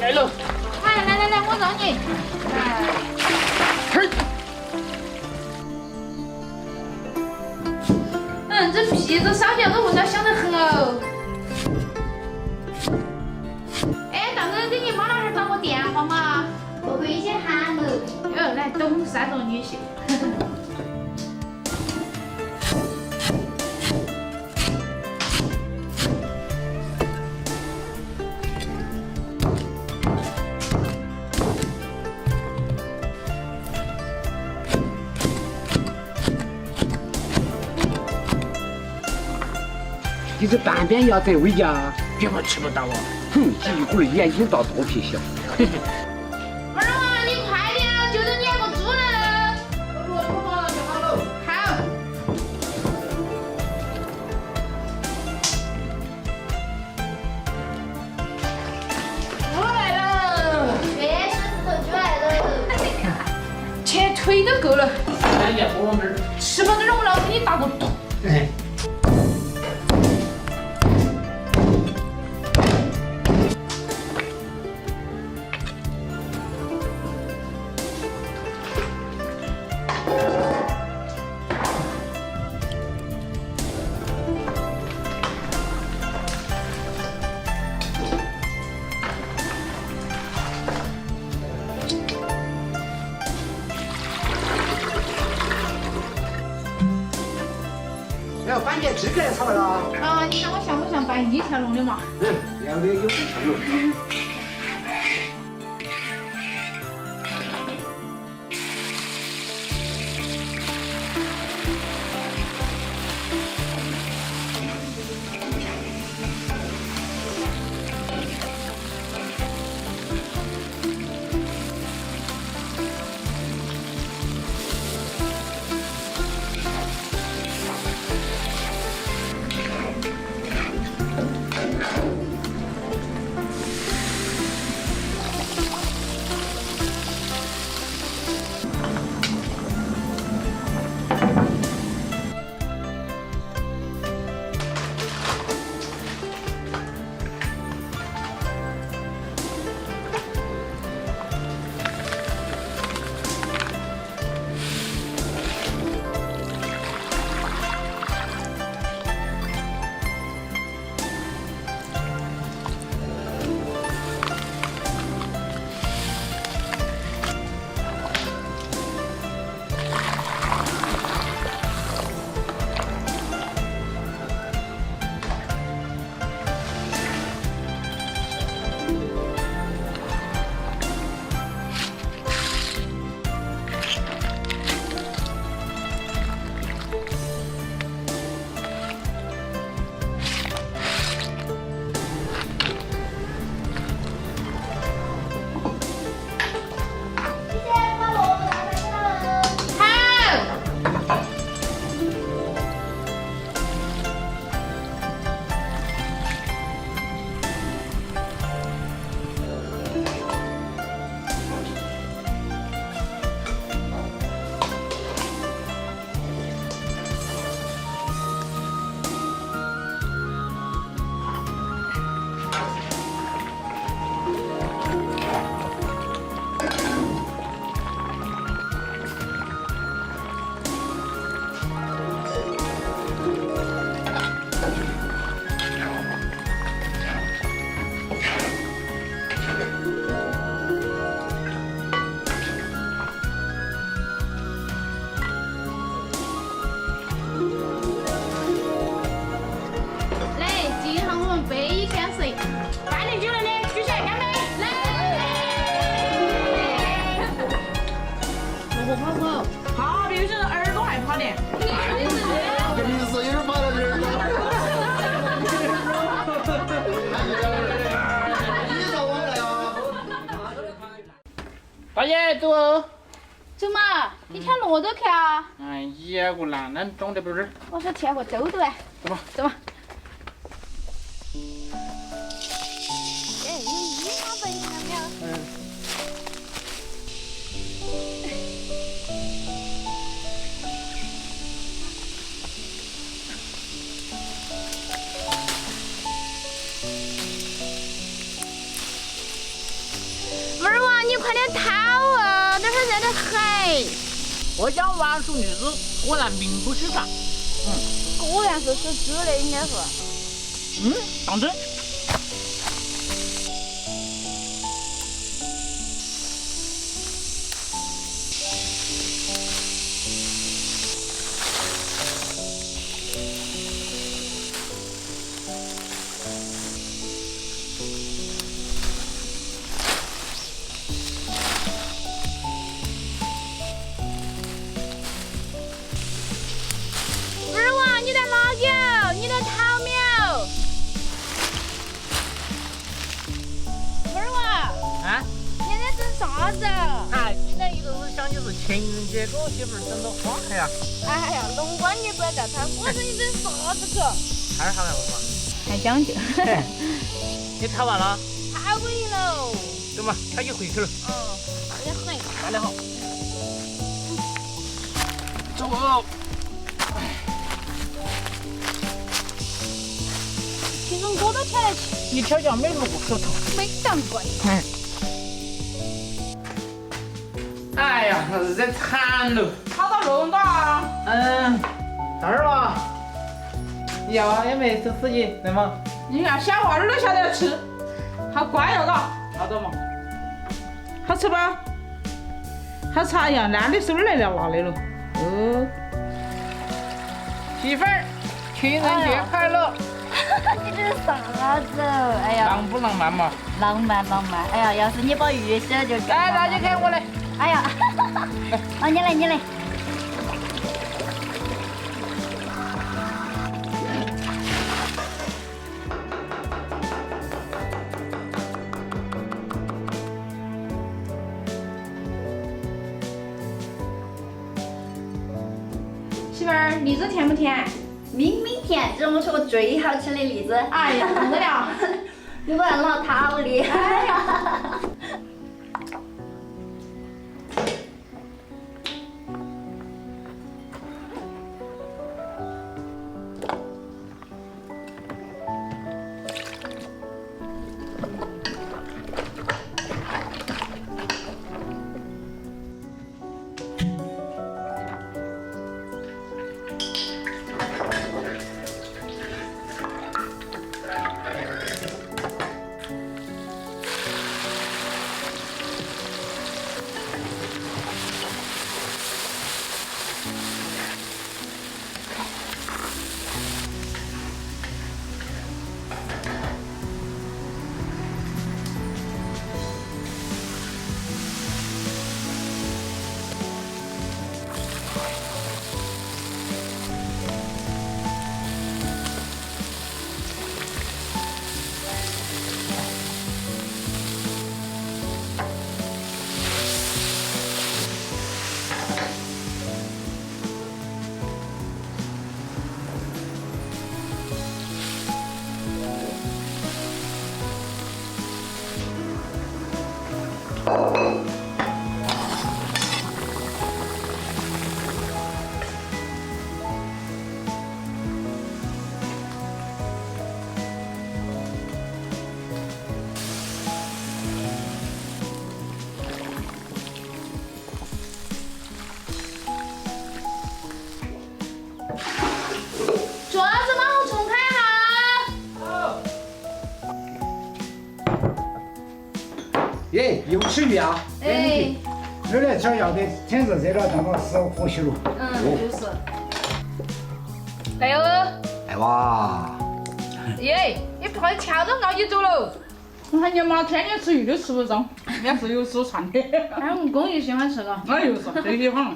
来了。来，我让你。嘿。这皮子烧起来这味道香得很哦。哎，到时候给你妈老汉儿找个电话嘛，我可以先喊喽。来，懂事做女婿。你这半边牙在威家，别个吃不到啊！哼，一会儿眼睛大肚皮小。二娃，你快点啊，就等你那个猪了。我马上就好了。好。我来了。月狮子头就来了。切腿都够了，哎呀，我们吃饱点儿，我老给你打个洞。哎。要半截支起来炒了啦。你看我像不像摆一条龙的嘛？要的有点像哟。大爷，走哦。走嘛，你挑骆驼去啊？哎呀，个男人装的不是？我说挑个周的哎。走吧，走吧。哎，有一毛分看到没有？快点掏哦，这会热得很。我讲万熟女子果然名不虚传。果然是属猪的，应该是。当真。二娃，你在哪有？你在掏没有？二娃，啊？现在整啥子？哎，今天一个是想你是情人节给我媳妇儿整的花呀。哎呀，龙光你不要叫他，我说你整啥子去？还是好样嘛。还讲究。你掏完了？太稳喽。走嘛，他就回去了。快点很。干得好。走哦。其实我都挑得起，你挑叫没路可走。没当贵。哎呀，热惨了。跑到弄的啊！大儿娃，你要啊也没吃死你，对吗？你看小娃儿都晓得吃，好乖了嘎，好多嘛，好吃吧？好吃，哎呀，烂的手来了，拿的了。哦，媳妇儿，情人节快乐！你这是啥子？哎呀，浪不浪漫嘛？浪漫浪漫。哎呀，要是你把鱼洗了就更来，浪漫大姐看我来。哎呀，好，你来，你来。媳妇儿，荔枝甜不甜？明明甜，这是我吃过最好吃的荔枝。哎呀，不得了！你不然老讨你。哎呀。桌子往后冲开哈。耶，又吃鱼啊！哎，热来天要得，天热热了，当个时候喝起了。就是。来哟！哎哇！耶，你快跳着熬你走了。我喊你妈天天吃鱼都吃不上，也是有手馋的。俺们公寓喜欢吃个。哎呦，是最喜欢了。